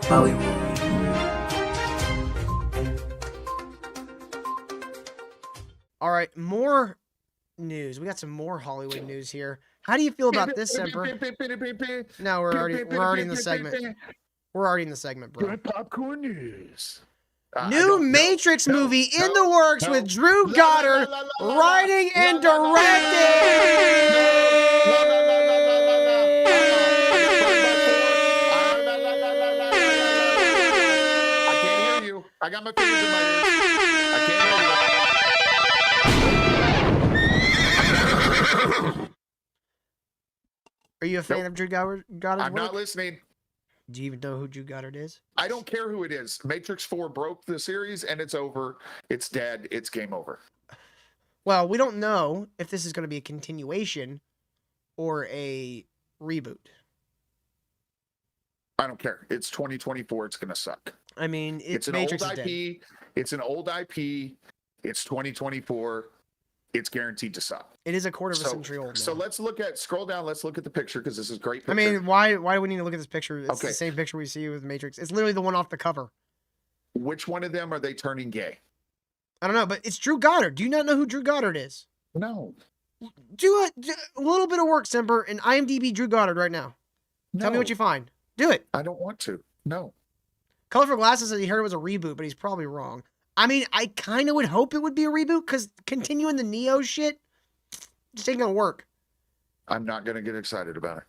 Hollywood. All right, more news. We got some more Hollywood news here. How do you feel about this, Semper? No, we're already in the segment. We're already in the segment, bro. Good popcorn news. New Matrix movie in the works with Drew Goddard writing and directing. I can't hear you. I got my fingers in my ears. I can't hear you. Are you a fan of Drew Goddard? I'm not listening. Do you even know who Drew Goddard is? I don't care who it is. Matrix 4 broke the series and it's over. It's dead. It's game over. Well, we don't know if this is going to be a continuation or a reboot. I don't care. It's 2024. It's going to suck. I mean, it's an Matrix old IP. It's an old IP. It's 2024. It's guaranteed to suck. It is a quarter of a century old now. So scroll down. Let's look at the picture because this is a great picture. I mean, why do we need to look at this picture? It's the same picture we see with Matrix. It's literally the one off the cover. Which one of them are they turning gay? I don't know, but it's Drew Goddard. Do you not know who Drew Goddard is? No. Do a little bit of work, Semper, and IMDb Drew Goddard right now. No. Tell me what you find. Do it. I don't want to. No. Colorful Glasses said he heard it was a reboot, but he's probably wrong. I mean, I kind of would hope it would be a reboot because continuing the Neo shit just ain't gonna work. I'm not gonna get excited about it.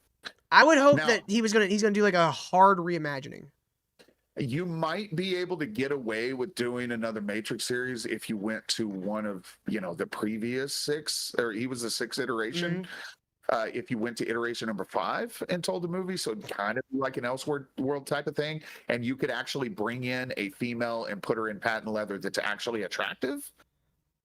I would hope that he's gonna do like a hard reimagining. You might be able to get away with doing another Matrix series if you went to one of the previous 6, or he was the 6th iteration. Mm-hmm. If you went to iteration number 5 and told the movie, so it'd kind of be like an Elseworld type of thing, and you could actually bring in a female and put her in patent leather that's actually attractive.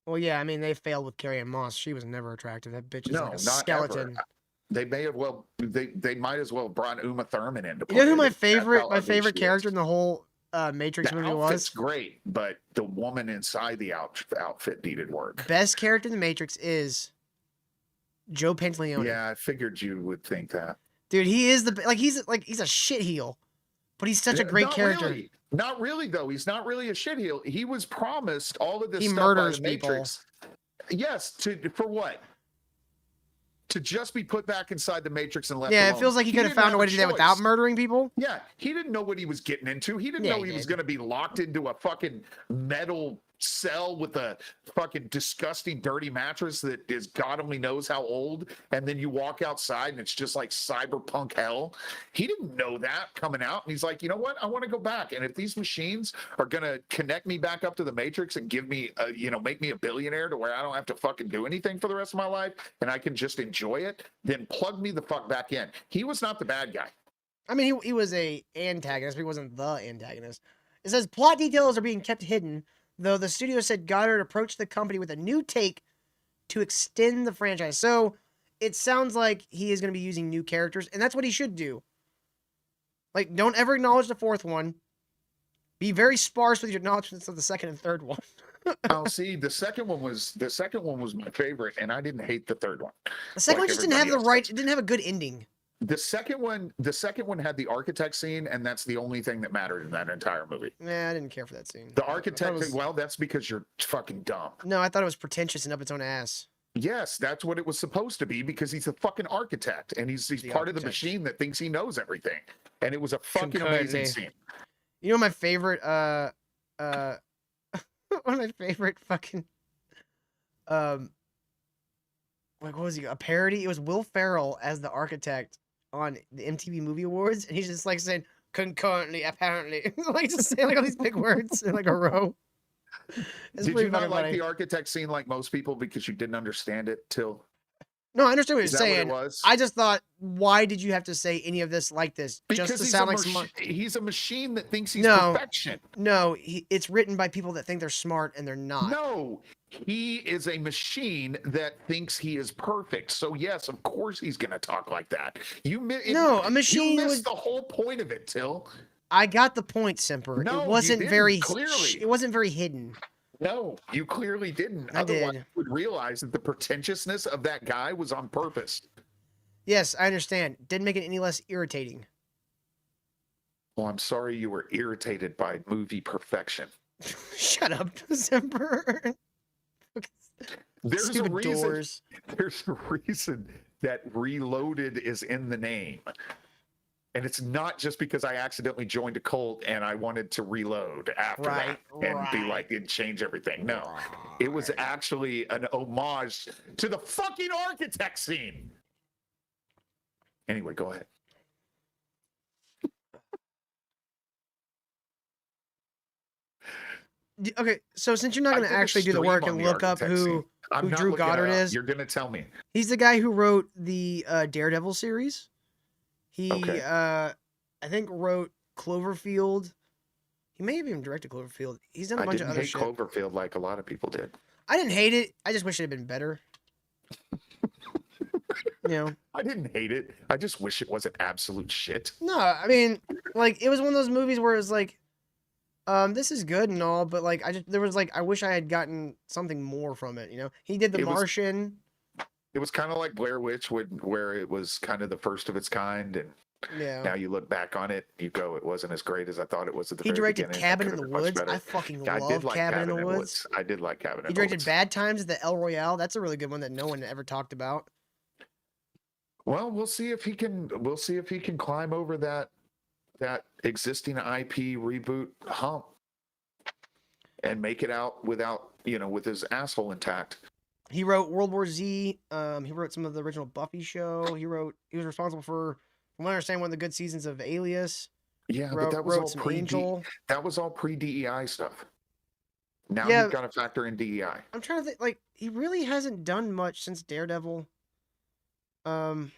Well, yeah, I mean, they failed with Carrie Ann Moss. She was never attractive. That bitch is like a skeleton. Ever. They may have they might as well have brought Uma Thurman into play. You know who my favorite character in the whole Matrix movie was? It's great, but the woman inside the outfit needed work. Best character in the Matrix is Joe Pantoliano. Yeah, I figured you would think that. Dude, he is he's a shitheel, but he's such a great character. Really. Not really though. He's not really a shitheel. He was promised all of this stuff murders by the Matrix. Yes, for what? To just be put back inside the Matrix and left alone. It feels like he could have found a way to do that without murdering people. Yeah, he didn't know what he was getting into. He didn't know he was going to be locked into a fucking metal cell with a fucking disgusting dirty mattress that is God only knows how old, and then you walk outside and it's just like cyberpunk hell. He didn't know that coming out, and he's like, you know what, I want to go back, and if these machines are gonna connect me back up to the Matrix and give me make me a billionaire to where I don't have to fucking do anything for the rest of my life and I can just enjoy it, then plug me the fuck back in. He was not the bad guy. I mean, he was a antagonist, but he wasn't the antagonist. It says plot details are being kept hidden, though the studio said Goddard approached the company with a new take to extend the franchise. So it sounds like he is going to be using new characters, and that's what he should do. Like, don't ever acknowledge the 4th one. Be very sparse with your acknowledgments of the 2nd and 3rd one. Oh, see, the second one was my favorite, and I didn't hate the 3rd one. The second one just didn't have it didn't have a good ending. The second one had the architect scene, and that's the only thing that mattered in that entire movie. Nah, I didn't care for that scene. The architect, well, that's because you're fucking dumb. No, I thought it was pretentious and up its own ass. Yes, that's what it was supposed to be, because he's a fucking architect, and he's part of the machine that thinks he knows everything. And it was a fucking amazing scene. You know my favorite one of my favorite fucking what was he? A parody? It was Will Ferrell as the architect on the MTV Movie Awards, and he's just like saying concurrently, apparently, like just saying like all these big words in like a row. Did you not like the architect scene like most people because you didn't understand it till? No, I understand what you're saying. What it was? I just thought, why did you have to say any of this like this? Because just to sound like smart. He's a machine that thinks he's perfection. No, it's written by people that think they're smart and they're not. No, he is a machine that thinks he is perfect. So yes, of course he's going to talk like that. A machine. You missed the whole point of it, Till. I got the point, Semper. No, it wasn't clearly. It wasn't very hidden. No, you clearly didn't. Otherwise, you would realize that the pretentiousness of that guy was on purpose. Yes, I understand. Didn't make it any less irritating. Well, I'm sorry you were irritated by movie perfection. Shut up, December. There's Stupid a reason. doors. There's a reason that Reloaded is in the name. And it's not just because I accidentally joined a cult and I wanted to reload after that and be like, and change everything. No, it was actually an homage to the fucking architect scene. Anyway, go ahead. Okay, so since you're not going to actually do the work and look up who Drew Goddard is, you're going to tell me. He's the guy who wrote the Daredevil series. He, I think, wrote Cloverfield. He may have even directed Cloverfield. He's done a bunch of other shit. I didn't hate Cloverfield like a lot of people did. I didn't hate it. I just wish it had been better. You know, I didn't hate it. I just wish it wasn't absolute shit. No, I mean, like, it was one of those movies where it's like, this is good and all, but like, I wish I had gotten something more from it. You know, he did The Martian. It was kind of like Blair Witch, where it was kind of the first of its kind, and now you look back on it, you go, it wasn't as great as I thought it was at the very beginning. He directed Cabin in the Woods. I fucking love Cabin in the Woods. I did like Cabin in the Woods. He directed Bad Times at the El Royale. That's a really good one that no one ever talked about. Well, we'll see if he can climb over that existing IP reboot hump and make it out without, with his asshole intact. He wrote World War Z. He wrote some of the original Buffy show. He was responsible for, from what I understand, one of the good seasons of Alias. Yeah, but that was all that was all pre-DEI stuff. Now you've got to factor in DEI. I'm trying to think, like, he really hasn't done much since Daredevil. Can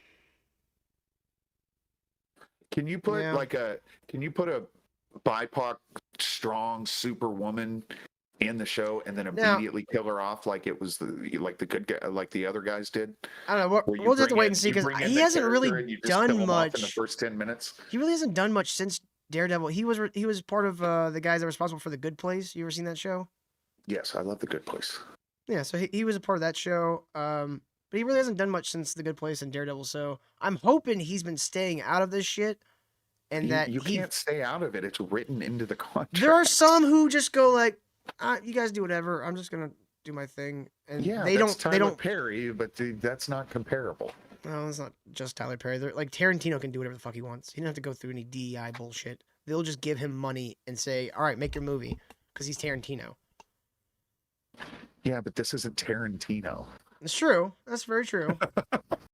you put a BIPOC strong superwoman in the show and then immediately kill her off like it was the good guy, like the other guys did? I don't know. We'll just have to wait and see, because he hasn't really done much in the first 10 minutes. He really hasn't done much since Daredevil. He was part of the guys that were responsible for The Good Place. You ever seen that show? Yes, I love The Good Place. Yeah, so he was a part of that show. But he really hasn't done much since The Good Place and Daredevil. So I'm hoping he's been staying out of this shit. And you can't stay out of it. It's written into the contract. There are some who just go like, you guys do whatever. I'm just gonna do my thing. And they don't Perry, but that's not comparable. No, it's not just Tyler Perry. They're, like, Tarantino can do whatever the fuck he wants. He doesn't have to go through any DEI bullshit. They'll just give him money and say, all right, make your movie, because he's Tarantino. Yeah, but this isn't Tarantino. It's true. That's very true.